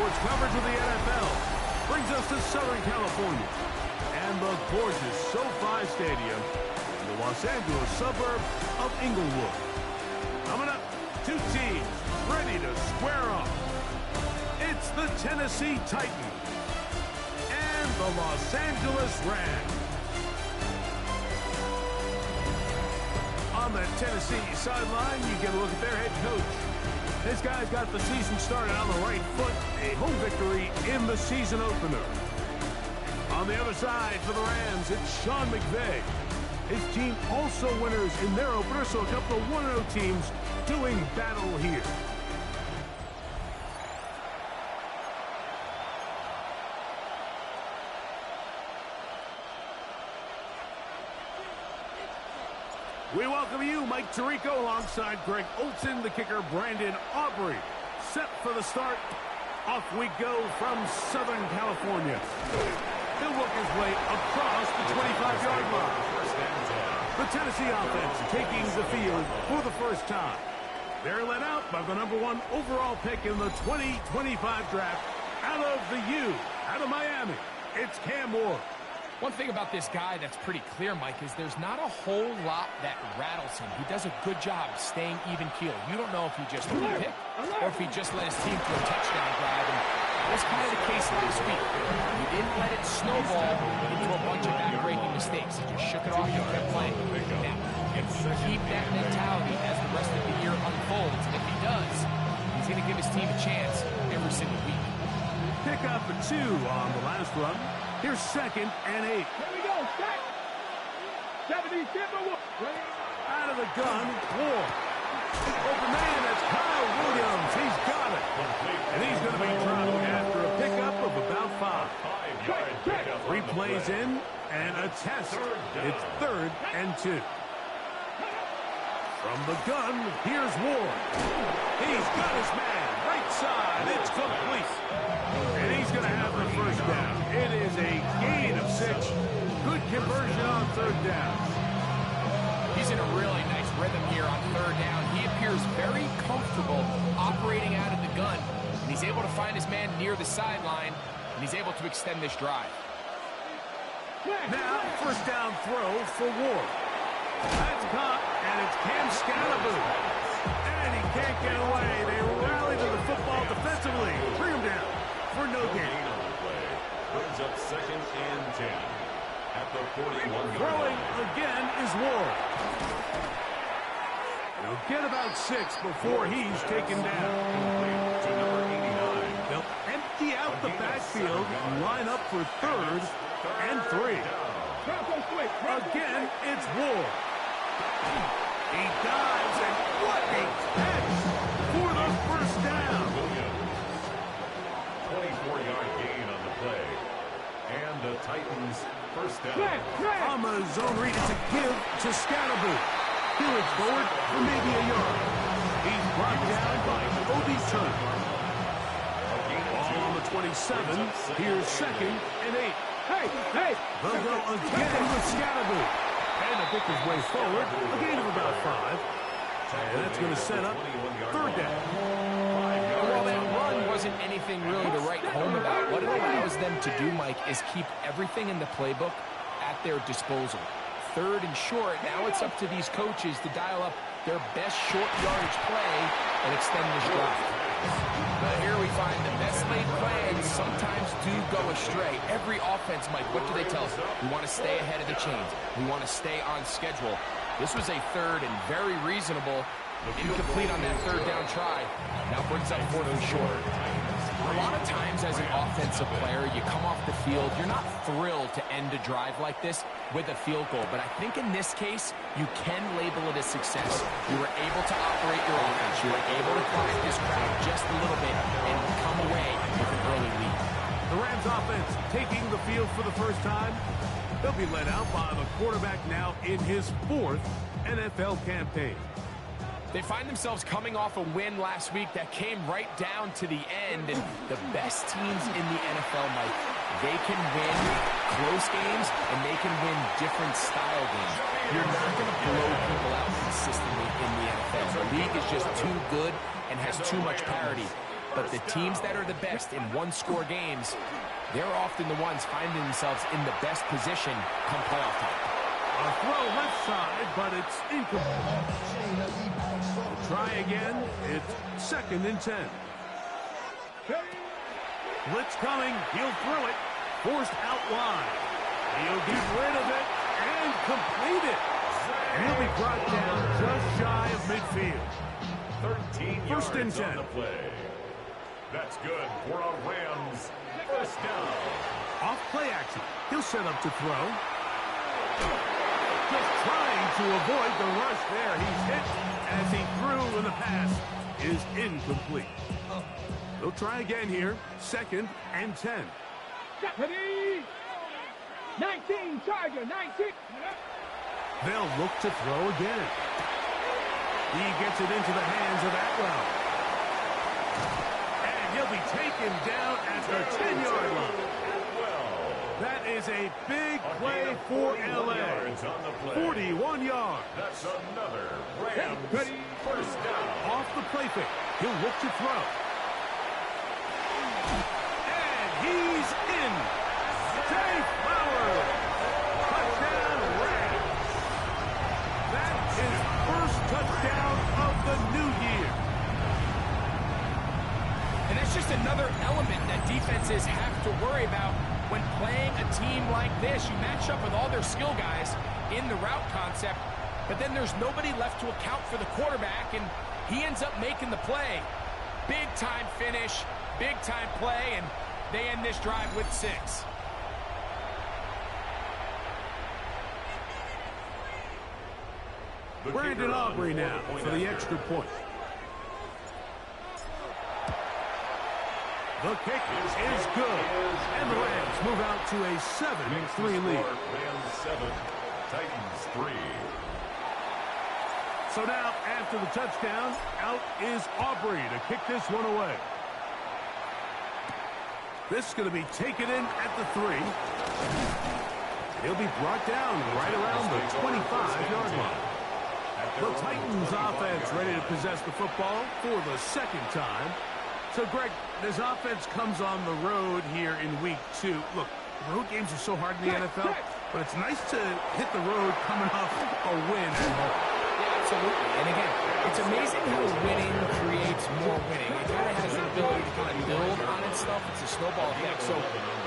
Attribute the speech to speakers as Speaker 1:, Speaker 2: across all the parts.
Speaker 1: sports coverage of the NFL brings us to Southern California and the gorgeous SoFi Stadium in the Los Angeles suburb of Inglewood. Coming up, two teams ready to square off. It's the Tennessee Titans and the Los Angeles Rams. On the Tennessee sideline, you get a look at their head coach. This guy's got the season started on the right foot. A home victory in the season opener. On the other side for the Rams, it's Sean McVay. His team also winners in their opener, so a couple of 1-0 teams doing battle here. We welcome you, Mike Tirico, alongside Greg Olson, the kicker, Brandon Aubrey. Set for the start. Off we go from Southern California. He'll work his way across the 25-yard line. The Tennessee offense taking the field for the first time. They're led out by the #1 overall pick in the 2025 draft out of the U, out of Miami. It's Cam Moore.
Speaker 2: One thing about this guy that's pretty clear, Mike, is there's not a whole lot that rattles him. He does a good job staying even-keeled. You don't know if he just threw a pick or if he just led his team to a touchdown drive. And that was kind of the case last week. He didn't let it snowball into a bunch of back-breaking mistakes. He just shook it off and kept playing. Now, if you keep that mentality as the rest of the year unfolds, and if he does, he's going to give his team a chance every single week.
Speaker 1: Pick up a 2 on the last run. Here's 2nd and 8.
Speaker 3: Here we go, set. 70,
Speaker 1: Out of the gun, Ward. Open man, that's Kyle Williams. He's got it. And he's going to be traveling after a pickup of about 5. 3 plays in and a test. It's 3rd and 2. From the gun, here's Ward. He's got his man. Right side, it's complete. And he's going to have the first down. It is a gain of 6. Good conversion on 3rd down.
Speaker 2: He's in a really nice rhythm here on 3rd down. He appears very comfortable operating out of the gun. And he's able to find his man near the sideline. And he's able to extend this drive.
Speaker 1: Now, first down throw for Ward. That's caught, and it's Cam Scalaboo. And he can't get away. They rally to the football defensively. Bring him down for no gain.
Speaker 4: Brings up 2nd and 10 at the 41.
Speaker 1: Throwing again is Ward. He'll get about 6 before he's taken down.
Speaker 4: To number 89.
Speaker 1: They'll empty out the backfield and line up for 3rd and 3. Again, it's Ward. He dives, and what a catch for the first down.
Speaker 4: 24-yard gain on the play. And the Titans first down.
Speaker 1: On the zone read, it's a give to Scalaboo. He looks forward for maybe a yard. He's brought down by Obi Turner. Ball on the 27. Here's 2nd and 8. Hey! They'll go again with Scalaboo. And to pick his way forward, a gain of about 5. And that's going to set up 3rd down.
Speaker 2: And while that run wasn't anything really to write home about, what it allows them to do, Mike, is keep everything in the playbook at their disposal. 3rd and short, now it's up to these coaches to dial up their best short yardage play and extend this drive. But here we find the best laid plans sometimes do go astray. Every offense, Mike, what do they tell us? We want to stay ahead of the chains. We want to stay on schedule. This was a 3rd and very reasonable. Incomplete on that 3rd down try. Now brings up 4th and short. A lot of times as an offensive player, you come off the field, you're not thrilled to end a drive like this with a field goal. But I think in this case, you can label it as success. You were able to operate your offense. You were able to quiet this crowd just a little bit and come away with an early lead.
Speaker 1: The Rams offense taking the field for the first time. They'll be led out by the quarterback now in his 4th NFL campaign.
Speaker 2: They find themselves coming off a win last week that came right down to the end. And the best teams in the NFL, Mike, they can win close games and they can win different style games. You're not going to blow people out consistently in the NFL. The league is just too good and has too much parity. But the teams that are the best in one-score games, they're often the ones finding themselves in the best position come playoff time.
Speaker 1: A throw left side, but it's incomplete. Try again. It's 2nd and 10. Blitz coming. He'll throw it. Forced out wide. He'll get rid of it and complete it. And he'll be brought down just shy of midfield.
Speaker 4: 13
Speaker 1: First and
Speaker 4: yards
Speaker 1: 10.
Speaker 4: on the play. That's good for a Rams first down.
Speaker 1: Off play action. He'll set up to throw. Just trying to avoid the rush there. He's hit as he threw, and the pass is incomplete. They'll try again here. 2nd and 10.
Speaker 3: Deputy! 19, Charger, 19.
Speaker 1: They'll look to throw again. He gets it into the hands of Atwell. And he'll be taken down at the 10-yard line. That is a big play for L.A. 41 yards.
Speaker 4: That's another Rams first down.
Speaker 1: Off the play fake. He'll look to throw. And he's in. Jay Flowers. Touchdown Rams. That is first touchdown of the new year.
Speaker 2: And that's just another element that defenses have to worry about when playing a team like this. You match up with all their skill guys in the route concept, but then there's nobody left to account for the quarterback, and he ends up making the play. Big-time finish, big-time play, and they end this drive with 6.
Speaker 1: Brandon Aubrey now for the extra point. The kick is good, and the Rams move out to a 7-3 lead.
Speaker 4: Rams 7, Titans 3.
Speaker 1: So now, after the touchdown, out is Aubrey to kick this one away. This is going to be taken in at the 3. He'll be brought down right around the 25-yard line. The Titans offense ready to possess the football for the 2nd time. So, Greg, this offense comes on the road here in week 2. Look, road games are so hard in the NFL, but it's nice to hit the road coming off a win at home.
Speaker 2: Yeah, absolutely. And again, it's amazing how winning creates more winning. It kind of has the ability to kind of build on itself. It's a snowball effect. So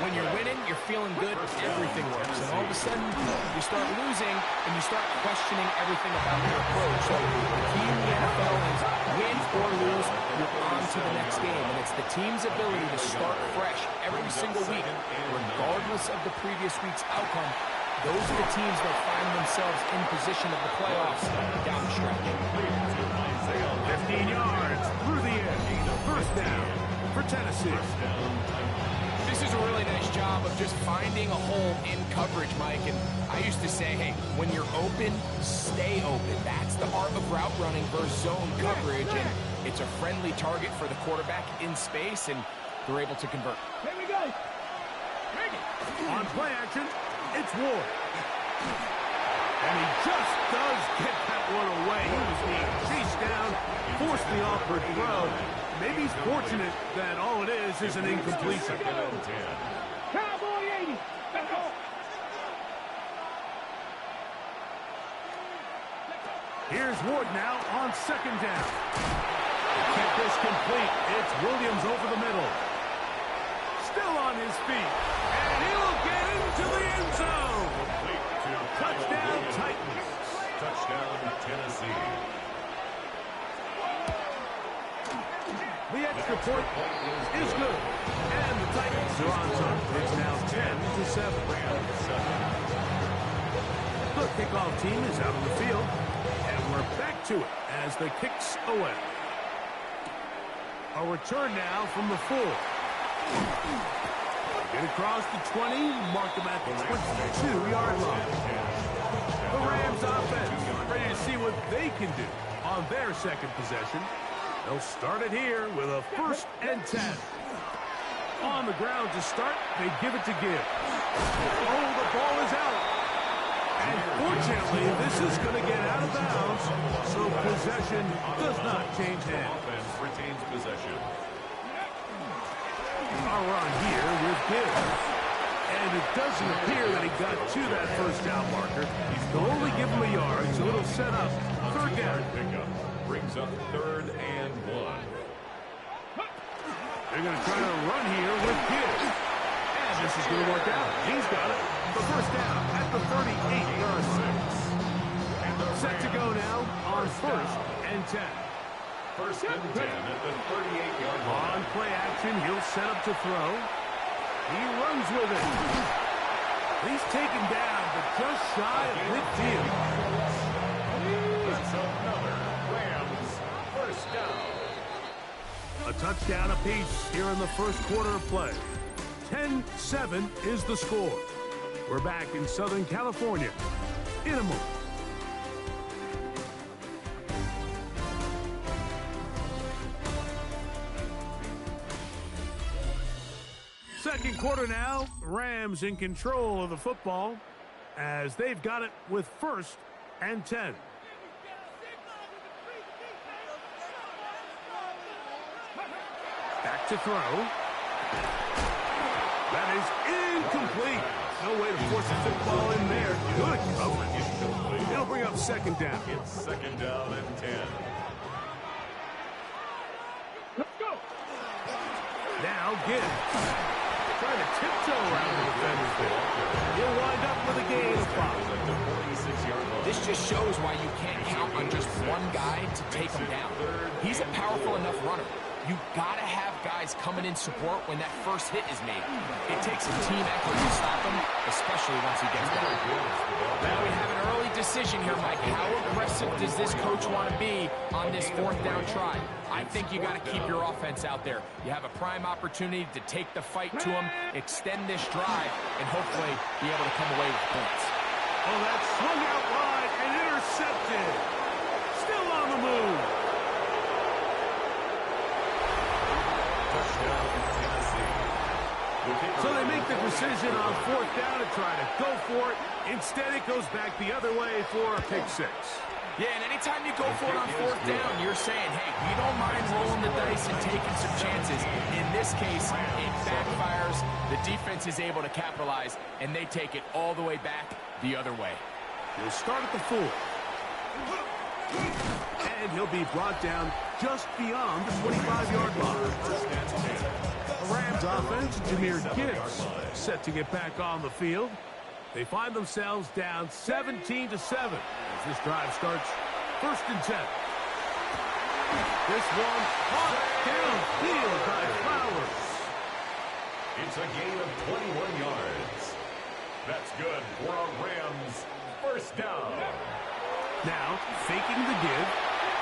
Speaker 2: when you're winning, you're feeling good, everything works. And all of a sudden, you start losing, and you start questioning everything about your approach. So the key in the NFL is win or lose, you're on to the next game. And it's the team's ability to start fresh every single week, regardless of the previous week's outcome. Those are the teams that find themselves in position of the playoffs down the stretch.
Speaker 1: 15 yards through the air. First down for Tennessee.
Speaker 2: This is a really nice job of just finding a hole in coverage, Mike. And I used to say, hey, when you're open, stay open. That's the art of route running versus zone coverage. And it's a friendly target for the quarterback in space, and they're able to convert.
Speaker 3: Here we go.
Speaker 1: On play action, it's Ward. And he just does get that one away. He was being chased down, forced the awkward throw. Maybe he's fortunate that all it is an incompletion.
Speaker 3: Cowboy 80. Let's go.
Speaker 1: Here's Ward now on 2nd down. Kept this complete. It's Williams over the middle. Still on his feet. And he'll get into the end zone. Touchdown, Titans.
Speaker 4: Touchdown, Tennessee.
Speaker 1: The extra point is good. And the Titans are on top. It's now 10-7. The kickoff team is out on the field. And we're back to it as the kick's away. A return now from the 4. Get across the 20, mark them at the 22-yard line. The Rams offense ready to see what they can do on their 2nd possession. They'll start it here with a 1st and 10. On the ground to start, they give it to Gibbs. Oh, the ball is out. And fortunately, this is going to get out of bounds, so possession does not change hands.
Speaker 4: Offense retains possession.
Speaker 1: power on here with Gibbs. And it doesn't appear that he got to that first down marker. They'll only give him a yard, so it'll set up third down.
Speaker 4: Pickup brings up 3rd and 1.
Speaker 1: They're going to try to run here with Gibbs. And this is going to work out. He's got it. The first down at the 38-yard line. Set to go now on 1st and 10.
Speaker 4: 1st and 10 at the 38-yard line.
Speaker 1: On play action, he'll set up to throw. He runs with it. He's taken down, but just shy of midfield.
Speaker 4: That's another Rams 1st down.
Speaker 1: A touchdown apiece here in the first quarter of play. 10-7 is the score. We're back in Southern California in a moment. Second quarter now, Rams in control of the football as they've got it with 1st and 10. Back to throw. That is incomplete. No way to force the football in there. Good coverage. It'll bring up 2nd down.
Speaker 4: It's 2nd down and 10.
Speaker 3: Let's go.
Speaker 1: Now Gibbs. Trying to tiptoe around the defenders there. He'll wind up with a gain of 5.
Speaker 2: This just shows why you can't count on just one guy to take him down. He's a powerful enough runner. You've got to have guys coming in support when that first hit is made. It takes a team effort to stop him, especially once he gets down. Now we have an early decision here, Mike. How aggressive does this coach want to be on this 4th down try? I think you got to keep your offense out there. You have a prime opportunity to take the fight to him, extend this drive, and hopefully be able to come away with points.
Speaker 1: Oh, that swung out wide and intercepted. Still on the move. So they make the decision on 4th down to try to go for it. Instead, it goes back the other way for a pick 6.
Speaker 2: Yeah, and anytime you go for it on 4th down, you're saying, hey, we don't mind rolling the dice and taking some chances. In this case, it backfires. The defense is able to capitalize, and they take it all the way back the other way.
Speaker 1: He'll start at the 4. And he'll be brought down just beyond the 25-yard line. The Rams offense, Jahmyr Gibbs, set to get back on the field. They find themselves down 17-7 as this drive starts 1st and 10. This one caught downfield by Flowers.
Speaker 4: It's a gain of 21 yards. That's good for a Rams 1st down.
Speaker 1: Now, faking the give,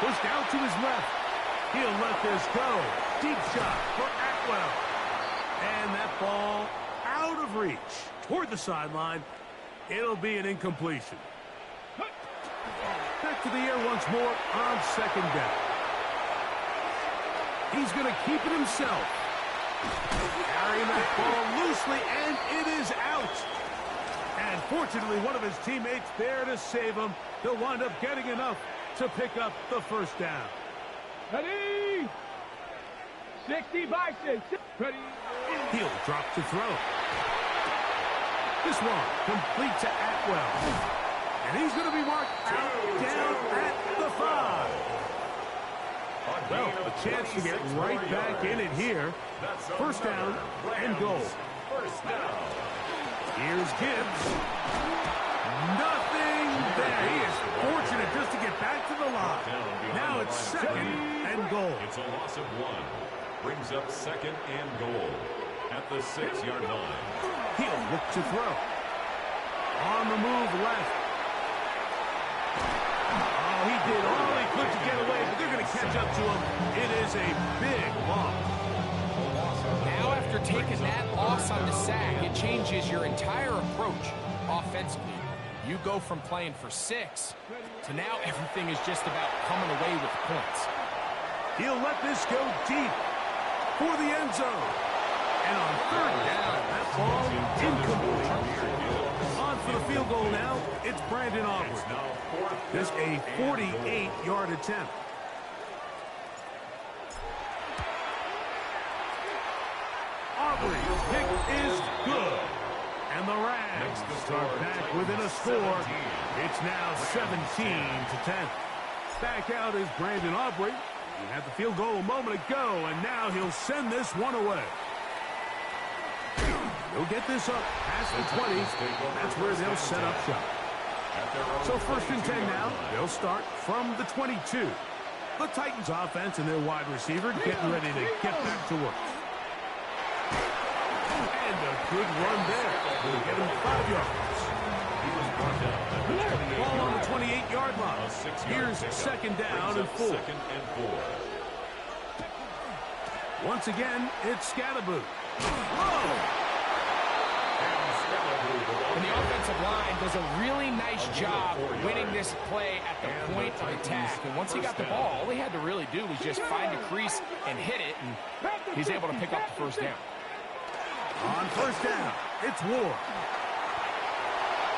Speaker 1: pushed out to his left. He'll let this go. Deep shot for Atwell. And that ball out of reach toward the sideline. It'll be an incompletion. Back to the air once more on 2nd down. He's going to keep it himself. Carrying that ball loosely, and it is out. And fortunately, one of his teammates there to save him. He'll wind up getting enough to pick up the 1st down.
Speaker 3: Ready? 60 by 6. Ready?
Speaker 1: He'll drop to throw. This one complete to Atwell. And he's going to be marked out down at the 5. Well, a chance to get right back in it here. 1st down and goal.
Speaker 4: 1st down.
Speaker 1: Here's Gibbs. Nothing there. He is fortunate just to get back to the line. Now it's 2nd and goal.
Speaker 4: It's a loss of 1. Brings up 2nd and goal at the 6-yard line.
Speaker 1: He'll look to throw. On the move left. Oh, he did all he could to get away, but they're going to catch up to him. It is a big loss.
Speaker 2: Now after taking that loss on the sack, it changes your entire approach offensively. You go from playing for 6 to now everything is just about coming away with points.
Speaker 1: He'll let this go deep for the end zone. And on 3rd down, that ball incomplete. On for the field goal now, it's Brandon Aubrey. This a 48-yard attempt. Aubrey Aubrey's kick is good. And the Rams start back within a score. It's now 17-10. Back out is Brandon Aubrey. He had the field goal a moment ago, and now he'll send this one away. He'll get this up past the 20. That's where they'll set up shop. So 1st and 10 now. They'll start from the 22. The Titans offense and their wide receiver getting ready to get back to work. And a good run there. Will get him 5 yards. Ball on the 28-yard line. Here's 2nd down and 4. Once again, it's Scatterboo. Whoa!
Speaker 2: And the offensive line does a really nice job winning this play at the point of attack. And once he got the ball, all he had to really do was just find a crease and hit it, and he's able to pick up the 1st down.
Speaker 1: On 1st down, it's Ward.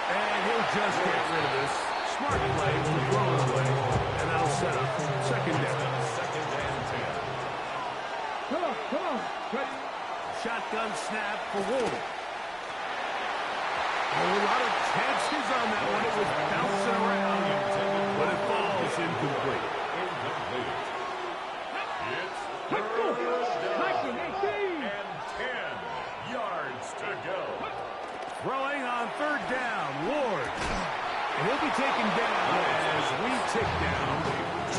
Speaker 1: And he'll just get rid of this. Smart play to throw it away. And that'll set up 2nd down.
Speaker 4: 2nd and 10.
Speaker 3: Come on. Ready?
Speaker 1: Shotgun snap for Ward. A lot of chances on that one. It was bouncing around, but it falls incomplete.
Speaker 4: It's 3rd down and 10 yards to go.
Speaker 1: Throwing on 3rd down, Ward. And he'll be taken down as we tick down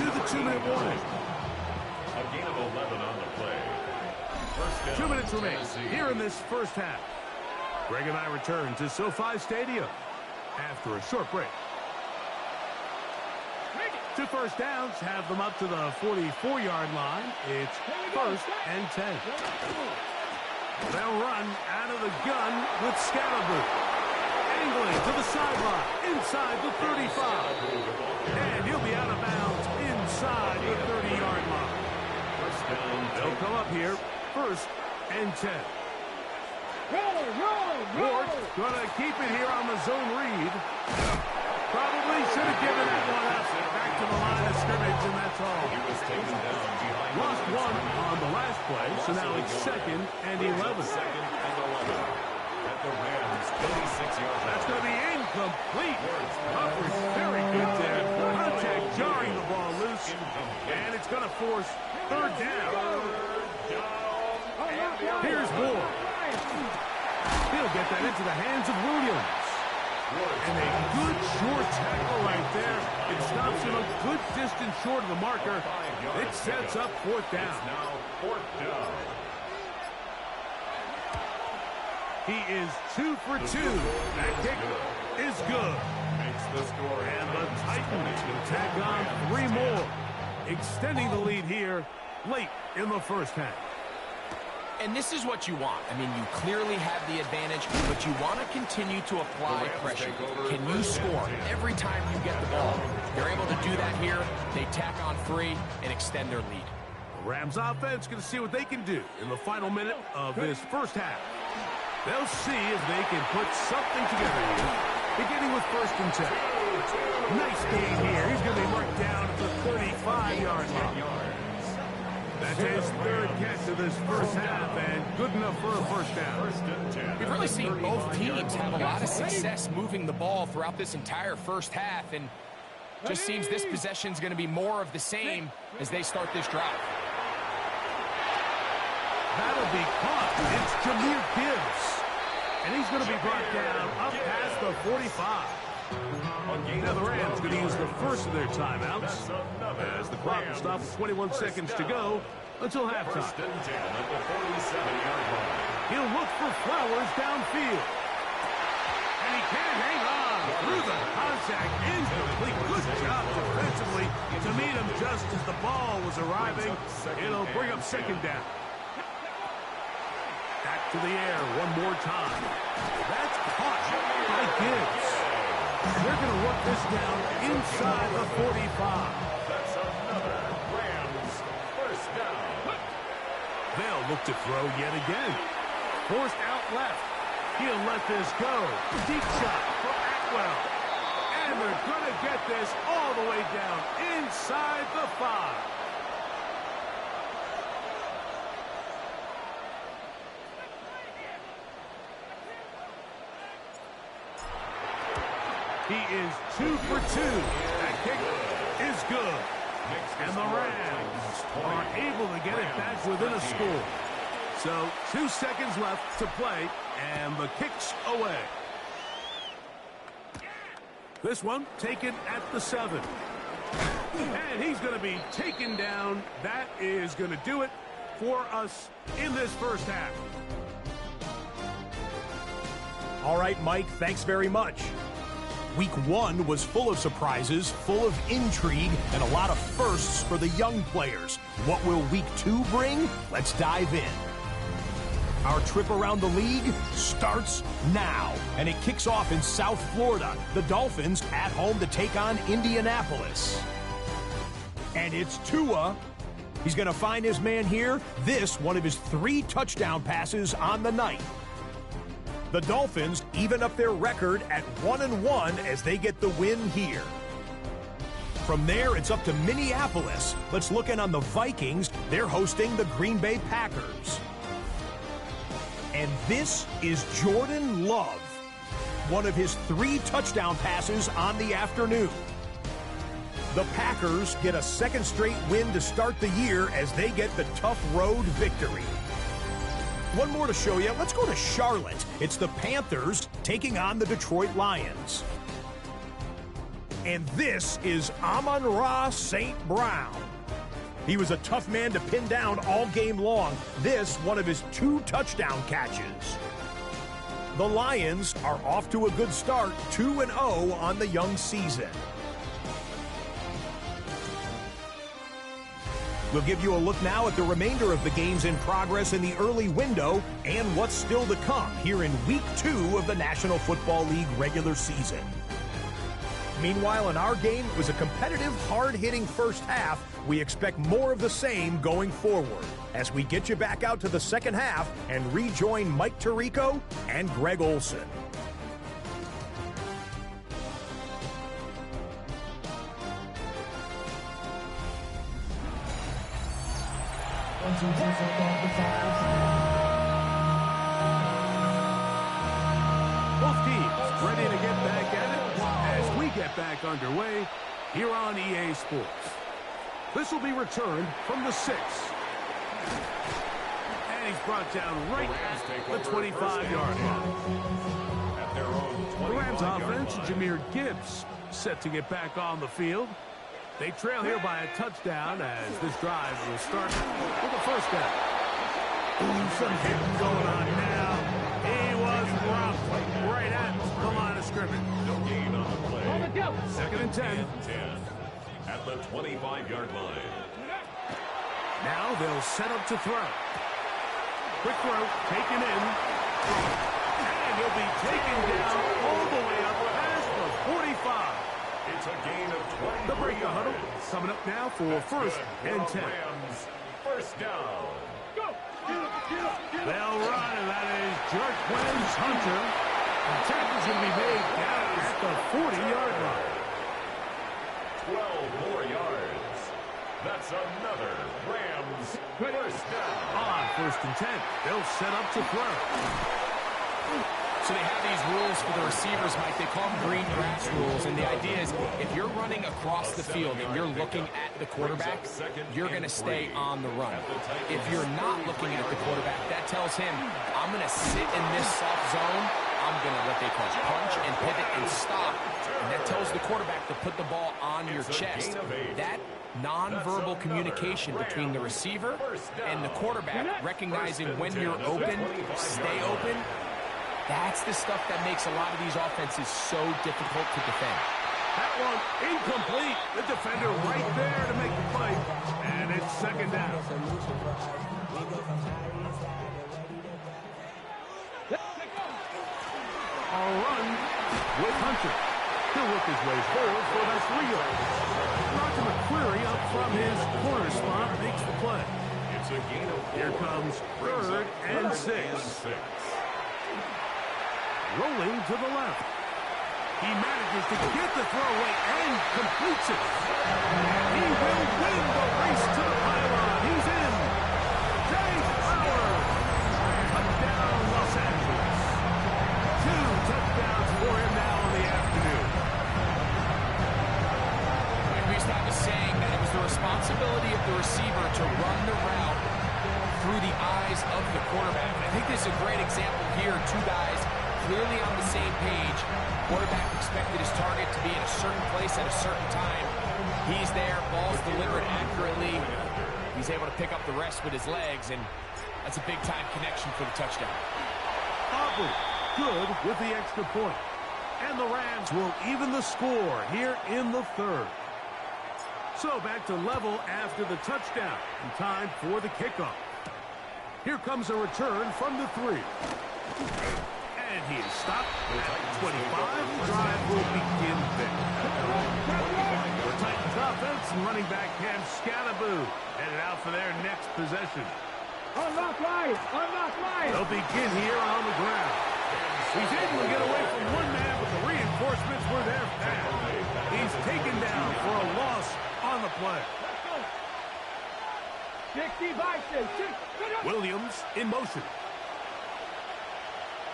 Speaker 1: to the 2-minute warning.
Speaker 4: A gain of 11 on the play. 1st down,
Speaker 1: 2 minutes remain
Speaker 4: Tennessee.
Speaker 1: here in this 1st half. Greg and I return to SoFi Stadium after a short break. 2 1st downs have them up to the 44-yard line. It's 1st and 10. They'll run out of the gun with Scatterboo. Angling to the sideline, inside the 35. And he'll be out of bounds inside the 30-yard line. They'll come up here, 1st and 10. Ward gonna keep it here on the zone read. Probably should have given that one up. Back to the line of scrimmage, and that's all.
Speaker 4: He was taken down behind.
Speaker 1: Lost one on the last play, so now it's 2nd and 11.
Speaker 4: 2nd and 11. At the Rams, 26-yard line.
Speaker 1: That's going to be incomplete. Coverage very good there. Contact jarring the ball loose, and it's going to force 3rd down. Here's Ward. He'll get that into the hands of Williams. And a good short tackle right there. It stops him a good distance short of the marker. It sets up 4th down.
Speaker 4: It's now 4th down.
Speaker 1: He is 2 for 2. That kick is good.
Speaker 4: Makes the score.
Speaker 1: And the Titans can tack on 3 more, extending the lead here late in the 1st half.
Speaker 2: And this is what you want. I mean, you clearly have the advantage, but you want to continue to apply pressure. Can you score every time you get the ball? They're able to do that here. They tack on 3 and extend their lead.
Speaker 1: The Rams offense going to see what they can do in the final minute of this 1st half. They'll see if they can put something together here, beginning with 1st and 10. Nice gain here. He's going to be marked down at the 35-yard line. That's his 3rd catch of this 1st half, and good enough for a 1st down.
Speaker 4: 1st and 10.
Speaker 2: We've really seen both teams have a lot of success moving the ball throughout this entire 1st half, and just seems this possession is going to be more of the same as they start this drive.
Speaker 1: That'll be caught. It's Jahmyr Gibbs. And he's going to be brought down up past the 45. Now the Rams going to use the first of their timeouts as the clock will stop with 21 seconds to go until halftime.
Speaker 4: 1st and 10 at the 47-yard line.
Speaker 1: He'll look for Flowers downfield. And he can't hang on through the contact. Incomplete. Good job defensively to meet him just as the ball was arriving. It'll bring up 2nd down. Back to the air one more time. That's caught by Gibbs. They're going to work this down inside the 45.
Speaker 4: That's another Rams 1st down.
Speaker 1: They'll look to throw yet again. Forced out left. He'll let this go. Deep shot for Atwell. And they're going to get this all the way down inside the 5. He is 2 for 2. That kick is good. And the Rams are able to get it back within a score. So 2 seconds left to play, and the kick's away. This one taken at the 7. And he's going to be taken down. That is going to do it for us in this first half.
Speaker 5: All right, Mike, thanks very much. Week 1 was full of surprises, full of intrigue, and a lot of firsts for the young players. What will Week 2 bring? Let's dive in. Our trip around the league starts now, and it kicks off in South Florida. The Dolphins at home to take on Indianapolis. And it's Tua. He's going to find his man here. This, one of his 3 touchdown passes on the night. The Dolphins even up their record at 1-1 as they get the win here. From there, it's up to Minneapolis. Let's look in on the Vikings. They're hosting the Green Bay Packers. And this is Jordan Love, one of his 3 touchdown passes on the afternoon. The Packers get a 2nd straight win to start the year as they get the tough road victory. One more to show you. Let's go to Charlotte. It's the Panthers taking on the Detroit Lions. And this is Amon-Ra St. Brown. He was a tough man to pin down all game long. This, one of his 2 touchdown catches. The Lions are off to a good start, 2-0 on the young season. We'll give you a look now at the remainder of the games in progress in the early window and what's still to come here in Week 2 of the National Football League regular season. Meanwhile, in our game, it was a competitive, hard-hitting first half. We expect more of the same going forward as we get you back out to the second half and rejoin Mike Tirico and Greg Olson.
Speaker 1: Both teams ready to get back at it as we get back underway here on EA Sports. This will be returned from the 6. And he's brought down right at the 25-yard line. The Rams offense, Jahmyr Gibbs, set to get back on the field. They trail here by a touchdown as this drive will start with a first down. Some hitting going on now. He was roughed right at the line of scrimmage.
Speaker 4: No gain on the play.
Speaker 1: 2nd and 10.
Speaker 4: At the 25-yard line.
Speaker 1: Now they'll set up to throw. Quick throw, taken in. And he'll be taken down all the way up past the 45.
Speaker 4: It's a gain of 20.
Speaker 1: The break the huddle coming up now for first and 10.
Speaker 4: Rams, first down.
Speaker 1: They'll run, and that is Jarquez Hunter. The tackle's going to be made down at the 40-yard line.
Speaker 4: 12 more yards. That's another Rams first down.
Speaker 1: On first and 10, they'll set up to throw.
Speaker 2: So they have these rules for the receivers, Mike. They call them green grass rules, and the idea is if you're running across the field and you're looking at the quarterback, you're going to stay on the run. If you're not looking at the quarterback, that tells him, I'm going to sit in this soft zone. I'm going to what they call punch and pivot and stop, and that tells the quarterback to put the ball on your chest. That nonverbal communication between the receiver and the quarterback, recognizing when you're open, stay open, that's the stuff that makes a lot of these offenses so difficult to defend.
Speaker 1: That one incomplete. The defender right there to make the play. And it's second down. A run with Hunter. He'll work his way forward for that 3 yards. Roger McQuarrie up from his corner spot makes the play.
Speaker 4: It's a gain of 4.
Speaker 1: Here comes 3rd and 6. Rolling to the left. He manages to get the throw away and completes it. He will win the race to the pylon. He's in. Dave Flowers. Touchdown, Los Angeles. 2 touchdowns for him now in the afternoon.
Speaker 2: through the eyes of the quarterback. I think this is a great example here. Two guys clearly on the same page. Quarterback expected his target to be in a certain place at a certain time. He's there, ball's delivered accurately. He's able to pick up the rest with his legs, and that's a big-time connection for the touchdown.
Speaker 1: Aubrey, good with the extra point. And the Rams will even the score here in the third. So back to level after the touchdown. And time for the kickoff. Here comes a return from the 3. And he is stopped at 25. The drive will begin there. The Titans offense and running back Cam Scalaboo headed out for their next possession.
Speaker 3: Unlock line! Unlock line!
Speaker 1: They'll begin here on the ground. He's able to get away from one man, but the reinforcements were there fast. He's taken down for a loss on the play.
Speaker 3: 60 Vikings.
Speaker 1: Williams in motion.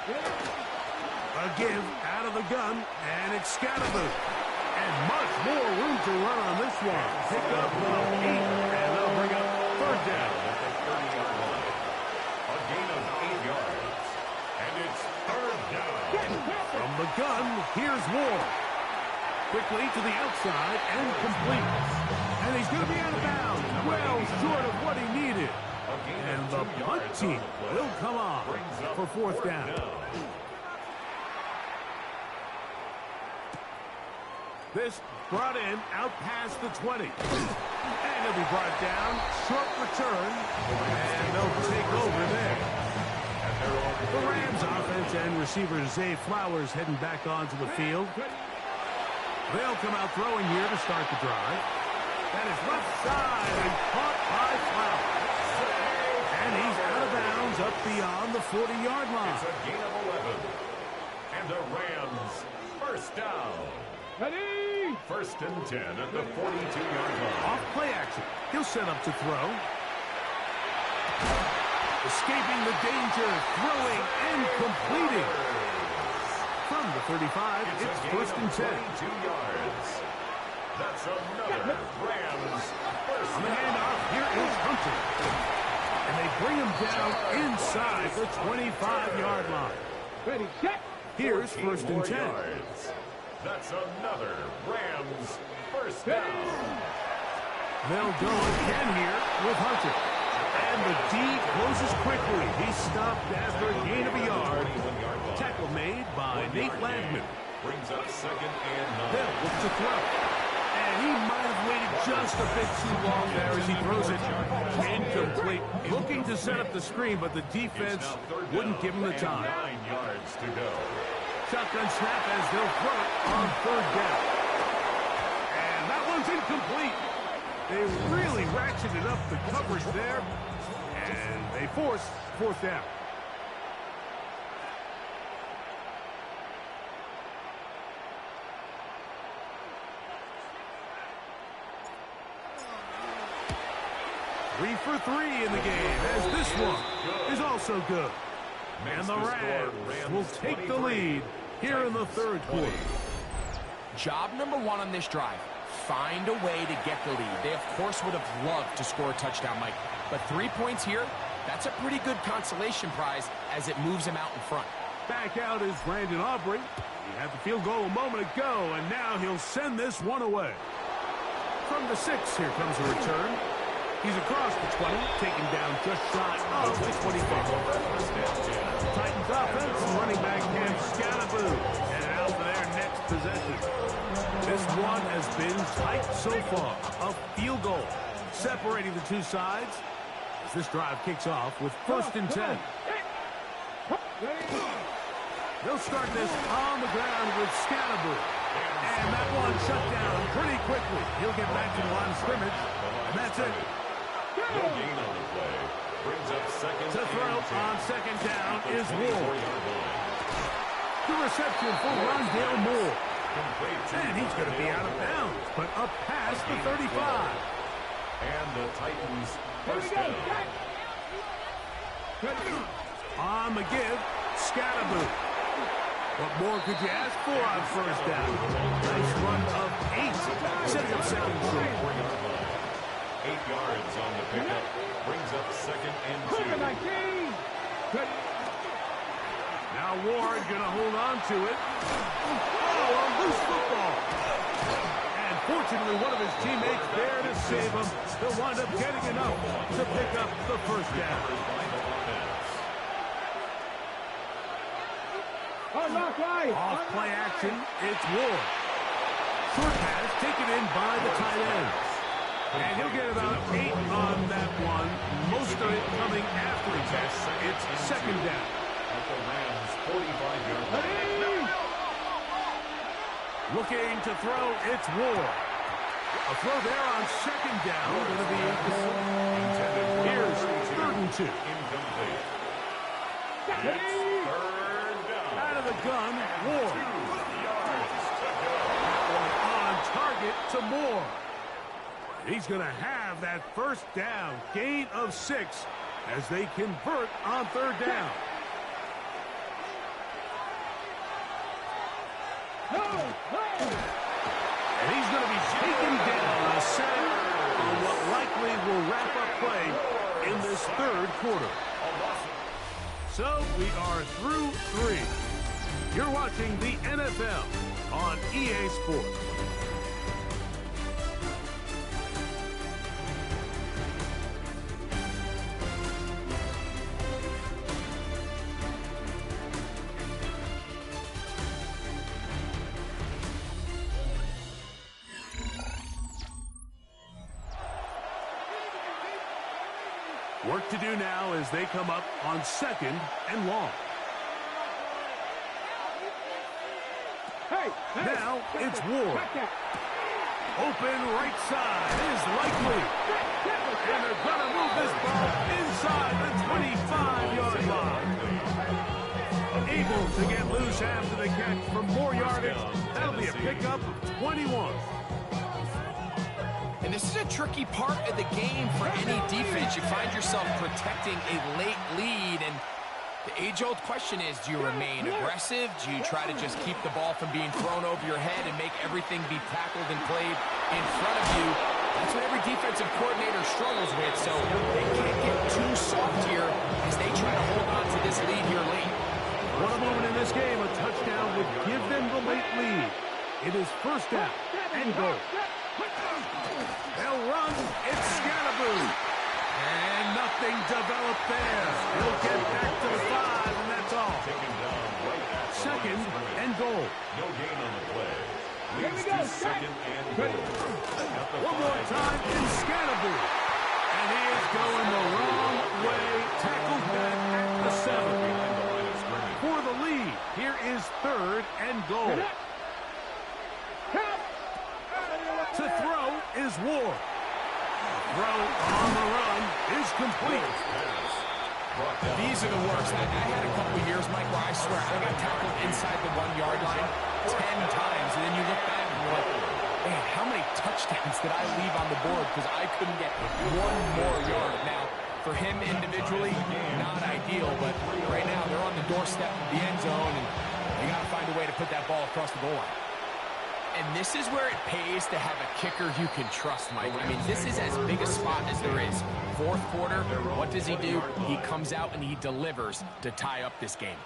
Speaker 1: A give out of the gun, and it's Scalaboo. And much more room to run on this one. Pick up 8, and they'll bring up third down.
Speaker 4: A gain of 8 yards. And it's third down.
Speaker 1: From the gun, here's Ward. Quickly to the outside and complete. And he's going to be out of bounds. Well short of what he needed. And the punt team will come on for fourth down. This brought in out past the 20. And he'll be brought down. Short return. And they'll take over there. The Rams offense and receiver Zay Flowers heading back onto the field. They'll come out throwing here to start the drive. That is left side and caught by Flowers. And he's out of bounds up beyond the 40-yard line.
Speaker 4: It's a gain of 11. And the Rams first down.
Speaker 3: Ready?
Speaker 4: First and 10 at the 42-yard line.
Speaker 1: Off play action. He'll set up to throw. Escaping the danger, throwing and completing. From the 35, it's first and 10.
Speaker 4: 22 yards. That's another Rams first
Speaker 1: On the
Speaker 4: down.
Speaker 1: handoff, here is Hunter. And they bring him down inside the 25-yard line.
Speaker 3: Ready, set.
Speaker 1: Here's first and 10.
Speaker 4: Yards. That's another Rams first down.
Speaker 1: They'll go again here with Hunter. And the D closes quickly. He's stopped after a gain of a yard. Tackle made by Nate Landman.
Speaker 4: Brings up second and 9.
Speaker 1: They'll look to throw. And he might have waited just a bit too long there as he throws it incomplete. Looking to set up the screen, but the defense wouldn't give him the time.
Speaker 4: 9 yards to go.
Speaker 1: Shotgun snap as they'll throw it on third down. And that one's incomplete. They really ratcheted up the coverage there, and they force fourth down. Three for 3 in the game, as this one is also good. And the Rams will take the lead here in the third quarter.
Speaker 2: Job number 1 on this drive. Find a way to get the lead. They, of course, would have loved to score a touchdown, Mike. But 3 points here, that's a pretty good consolation prize as it moves him out in front.
Speaker 1: Back out is Brandon Aubrey. He had the field goal a moment ago, and now he'll send this one away. From the 6, here comes a return. He's across the 20, taken down just shy of the 25. Titans offense and running back Cam Scalaboo headed out for their next possession. This one has been tight so far. A field goal separating the two sides as this drive kicks off with first and 10. They'll start this on the ground with Scalaboo. And that one shut down pretty quickly. He'll get back to the line of scrimmage, and that's it.
Speaker 4: No gain on the play. Brings up second.
Speaker 1: To throw on second down is Ward. The reception for Rondale Moore. And he's going to be out of bounds, but up past the 35.
Speaker 4: And the Titans first down.
Speaker 1: On the give, Scalaboo. What more could you ask for on first down? Nice run of 8, setting up second and short.
Speaker 4: 8 yards on the pickup. Brings up 2nd and 2.
Speaker 1: Now Ward going to hold on to it. Oh, a loose football. And fortunately, one of his teammates there to save him. He'll wind up getting enough to pick up the first down. Off play action, it's Ward. Short pass taken in by the tight end. And he'll get about 8 on that one. Most of it coming after he catch. It's 2nd down.
Speaker 4: At the Rams' 45-yard line.
Speaker 1: Looking to throw, it's Ward. A throw there on 2nd down. Going to be intended. Here's 3rd and 2.
Speaker 4: Incomplete. It's 3rd down.
Speaker 1: Out of the gun, Ward.
Speaker 4: 2 yards to go.
Speaker 1: On target to Moore. He's going to have that first down. Gain of 6 as they convert on 3rd down. And he's going to be taken down a sack on what likely will wrap up play in this 3rd quarter. So we are through 3. You're watching the NFL on EA Sports. Work to do now as they come up on 2nd and long. Now it's Ward. Open right side is likely. And they're going to move this ball inside the 25-yard line. Able to get loose after the catch for more yardage. That'll be a pickup of 21.
Speaker 2: And this is a tricky part of the game for any defense. You find yourself protecting a late lead, and the age-old question is, do you remain aggressive? Do you try to just keep the ball from being thrown over your head and make everything be tackled and played in front of you? That's what every defensive coordinator struggles with, so they can't get too soft here as they try to hold on to this lead here late.
Speaker 1: What a moment in this game. A touchdown would give them the late lead. It is 1st down and goal. They'll run. It's Scatterboo. And nothing developed there. He'll get back to the 5, and that's all.
Speaker 4: Taken down right at the
Speaker 1: 2nd
Speaker 4: line.
Speaker 1: and goal.
Speaker 4: No gain on the play. Leads to 2nd and goal.
Speaker 1: One more time in Scatterboo. And he is going the wrong way. Tackled back at the 7.
Speaker 4: Behind the line of scrimmage.
Speaker 1: For the lead, here is 3rd and goal. To throw is Ward. Throw on the run is complete.
Speaker 2: These are the worst. I had a couple of years, Mike, where I swear I got tackled inside the 1-yard line 10 times, and then you look back and you're like, man, how many touchdowns did I leave on the board because I couldn't get one more yard? Now, for him individually, not ideal, but right now they're on the doorstep of the end zone, and you got to find a way to put that ball across the goal line. And this is where it pays to have a kicker you can trust, Mike. I mean, this is as big a spot as there is. 4th quarter, what does he do? He comes out and he delivers to tie up this game.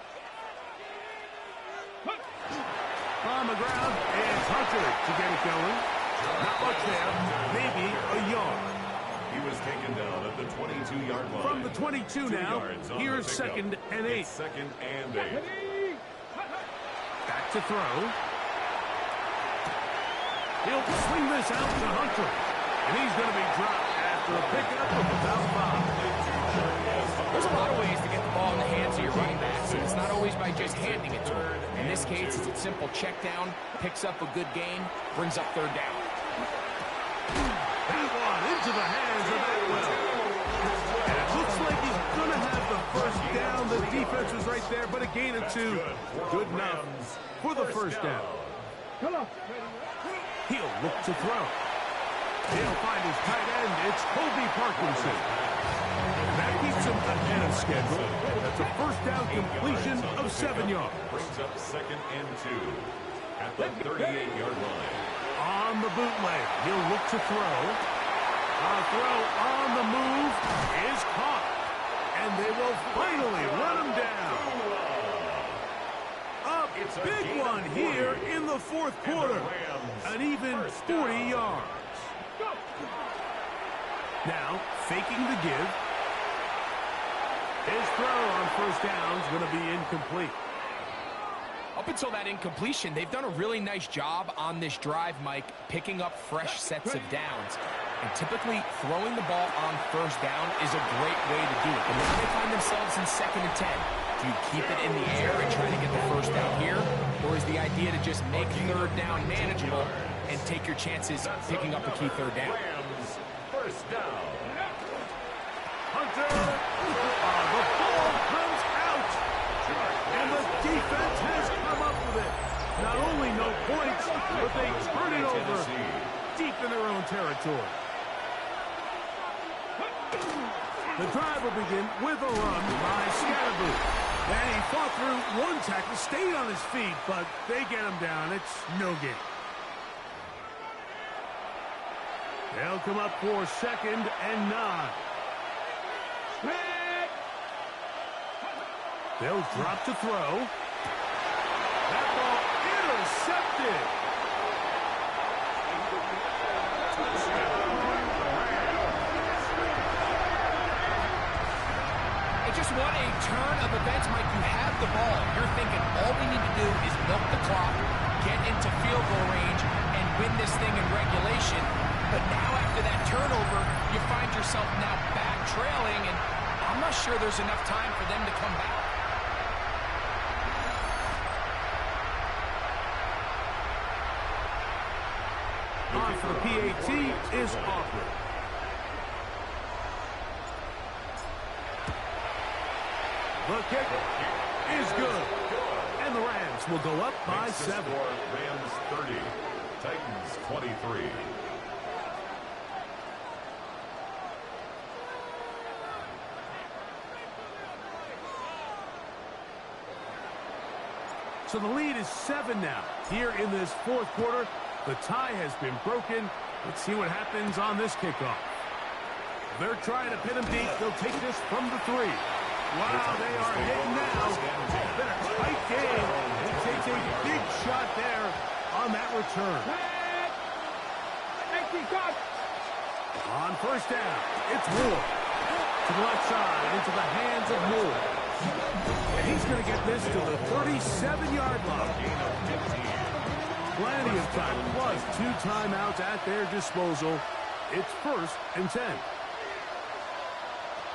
Speaker 1: On the ground is Hunter to get it going. Not much there, maybe a yard.
Speaker 4: He was taken down at the 22-yard line.
Speaker 1: From the 22 now, here's 2nd and 8.
Speaker 4: It's 2nd and 8.
Speaker 1: Back to throw. He'll swing this out to Hunter. And he's going to be dropped after a pickup of about 5.
Speaker 2: There's a lot of ways to get the ball in the hands of your running backs, and it's not always by just handing it to him. In this case, it's a simple check down, picks up a good gain, brings up 3rd down.
Speaker 1: That one into the hands of Atwell. And it looks like he's going to have the first down. The defense was right there, but a gain of 2. Good enough for the first down. He'll look to throw. He'll find his tight end. It's Kobe Parkinson. That keeps him ahead of schedule. That's a first down completion of 7 yards.
Speaker 4: Brings up 2nd and 2 at the 38-yard line.
Speaker 1: On the bootleg, he'll look to throw. A throw on the move is caught. And they will finally run him down. A big one here in the fourth quarter. An even 40 yards. Now, faking the give. His throw on first down is going to be incomplete.
Speaker 2: Up until that incompletion, they've done a really nice job on this drive, Mike, picking up fresh sets of downs. And typically, throwing the ball on first down is a great way to do it. But now they find themselves in 2nd and 10. Do you keep it in the air and try to get the first down here? Or is the idea to just make third down manageable and take your chances picking up a key third down?
Speaker 4: First down.
Speaker 1: Hunter. The ball comes out. And the defense has come up with it. Not only no points, but they turn it over deep in their own territory. The drive will begin with a run by Scatterboo. And he fought through one tackle, stayed on his feet, but they get him down. It's no gain. They'll come up for 2nd and 9. They'll drop to throw. That ball intercepted.
Speaker 2: Just what a turn of events, Mike. You have the ball. You're thinking all we need to do is milk the clock, get into field goal range, and win this thing in regulation. But now after that turnover, you find yourself now back trailing, and I'm not sure there's enough time for them to come back.
Speaker 1: On for the PAT is Aubrey. The kick is good. And the Rams will go up by 7.
Speaker 4: Rams 30, Titans 23.
Speaker 1: So the lead is 7 now. Here in this fourth quarter, the tie has been broken. Let's see what happens on this kickoff. They're trying to pin him deep. They'll take this from the 3. Wow, they are hitting now. Been a tight game. He takes a big shot there on that return. On first down, it's Moore. To the left side, into the hands of Moore. And he's going to get this to the 37-yard line. Plenty of time, plus 2 timeouts at their disposal. It's 1st and 10.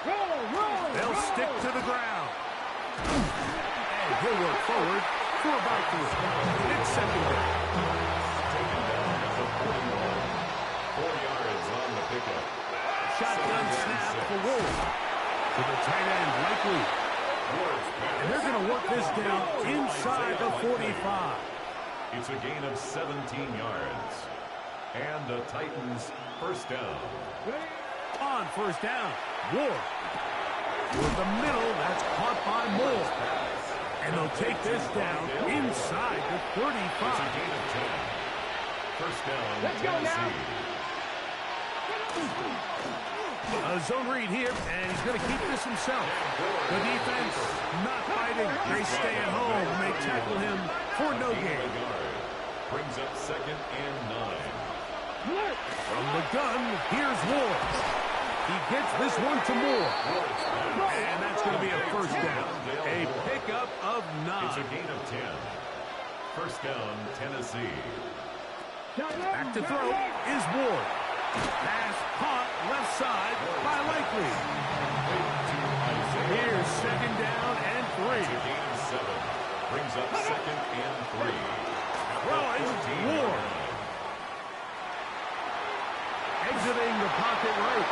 Speaker 1: They'll stick to the ground. And he'll work forward for about 3. It's 2nd down.
Speaker 4: Taken down at the 41. 4 yards on the pickup.
Speaker 1: Shotgun snap for Ward. To the tight end, Likely. And they're going to work this down inside the 45.
Speaker 4: It's a gain of 17 yards. And the Titans first down.
Speaker 1: On first down, Ward. With the middle, that's caught by Moore. And they'll take this down inside the 35.
Speaker 4: It's a gain of 10. First down, Tennessee.
Speaker 1: A zone read here, and he's going to keep this himself. The defense not fighting. They stay at home, and they tackle him for no gain.
Speaker 4: Brings up 2nd and 9.
Speaker 1: From the gun, here's Ward. He gets this one to Moore. And that's going to be a first down. A pickup of 9.
Speaker 4: It's a gain of 10. First down, Tennessee.
Speaker 1: Back to throw is Ward. Pass caught left side by Likely. Here's 2nd down and 3.
Speaker 4: It's a gain of 7. Brings up 2nd and 3.
Speaker 1: Throwing Ward. Exiting the pocket right.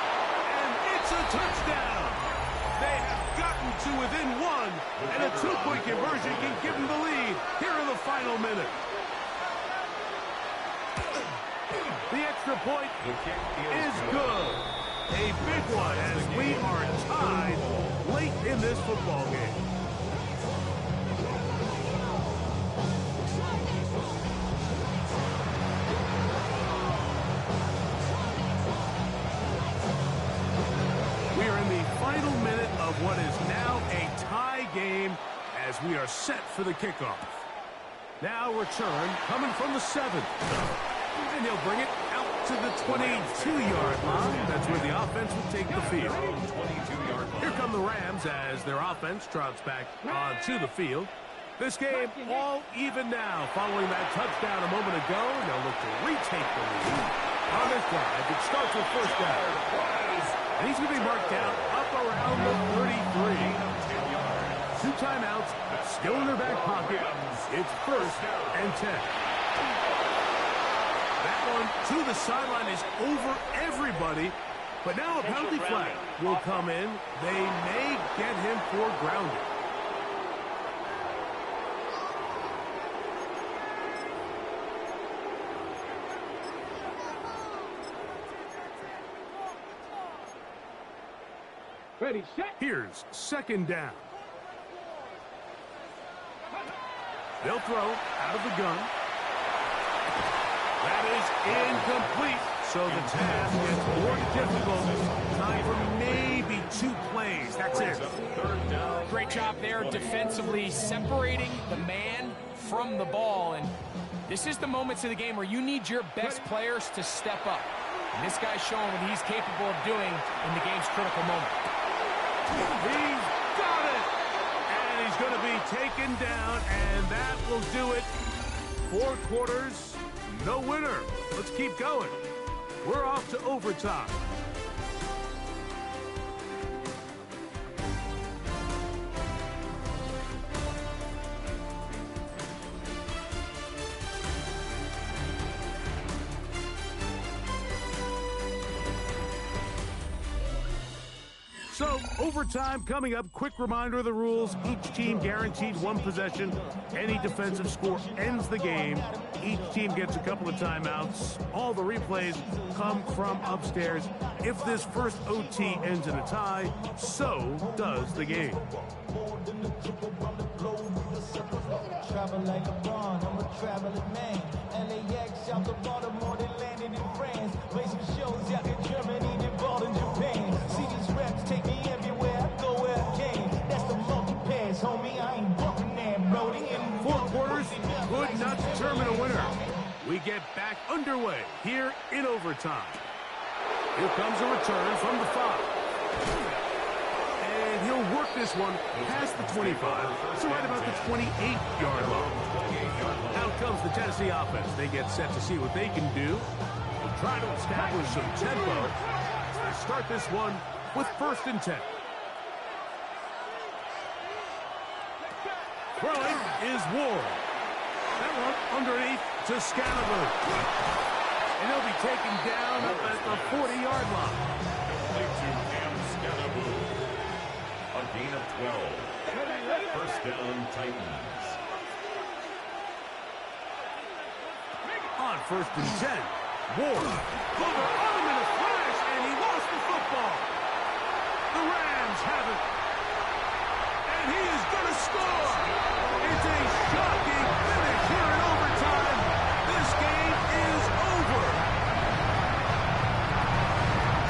Speaker 1: And it's a touchdown. They have gotten to within 1. And a 2-point conversion can give them the lead here in the final minute. The extra point is good. A big one as we are tied late in this football game. what is now a tie game as we are set for the kickoff. Now return coming from the 7. And he'll bring it out to the 22-yard line. That's where the offense will take the field.
Speaker 4: 22-yard line.
Speaker 1: Here come the Rams as their offense trots back onto the field. This game all even now following that touchdown a moment ago. They'll look to retake the lead on this drive. It starts with first down. And he's going to be marked down up around the 33. 2 timeouts, still in their back pocket. It's first and 10. That one to the sideline is over everybody. But now a penalty flag will come in. They may get him for grounding.
Speaker 3: Ready, set.
Speaker 1: Here's second down. They'll throw out of the gun. That is incomplete. So the task gets more difficult. Time for maybe 2 plays. That's it.
Speaker 2: Great job there defensively separating the man from the ball. And this is the moments of the game where you need your best players to step up. And this guy's showing what he's capable of doing in the game's critical moment.
Speaker 1: He's got it. And he's going to be taken down. And that will do it. 4 quarters, no winner. Let's keep going. We're off to overtime. So, overtime coming up. Quick reminder of the rules. Each team guaranteed 1 possession. Any defensive score ends the game. Each team gets a couple of timeouts. All the replays come from upstairs. If this first OT ends in a tie, so does the game.
Speaker 6: Travel like a bond, I'm a traveling man. LAX out to Baltimore, they landed in France. Play some shows out in Germany, then ball in Japan. See these reps take me everywhere, I go where I can. That's the multi-pass, homie, I ain't walking there, Brody.
Speaker 1: 4 quarters could not determine a winner. We get back underway here in overtime. Here comes a return from the 5. And he'll work this one past the 25, so right about the 28-yard line. Out comes the Tennessee offense. They get set to see what they can do. They'll try to establish some tempo. They start this one with first and 10. Throwing is Ward. That one underneath to Scalaboo. And he'll be taken down up at the 40-yard line.
Speaker 4: A gain of 12. First down, Titans.
Speaker 1: On first and 10, Ward. Over on him in a flash, and he lost the football. The Rams have it. And he is going to score. It's a shocking finish here in overtime. This game is over.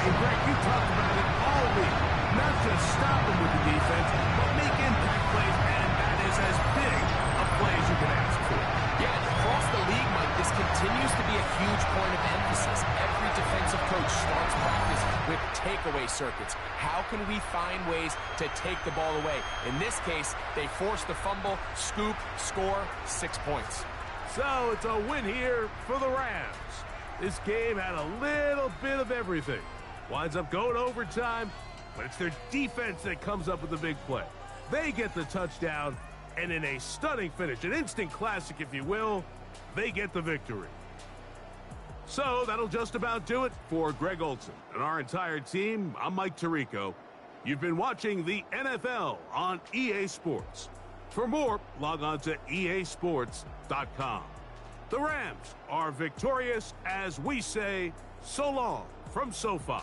Speaker 1: Hey, Greg, you talked about it all week. Not just stop him with the defense, but make impact plays, and that is as big a play as you can ask for.
Speaker 2: Yeah, across the league, Mike, this continues to be a huge point of emphasis. Every defensive coach starts practice with takeaway circuits. How can we find ways to take the ball away? In this case, they force the fumble, scoop, score, 6 points.
Speaker 1: So it's a win here for the Rams. This game had a little bit of everything. Winds up going overtime, but it's their defense that comes up with the big play. They get the touchdown, and in a stunning finish, an instant classic, if you will, they get the victory. So that'll just about do it for Greg Olson and our entire team. I'm Mike Tirico. You've been watching the NFL on EA Sports. For more, log on to easports.com. The Rams are victorious as we say so long from SoFi.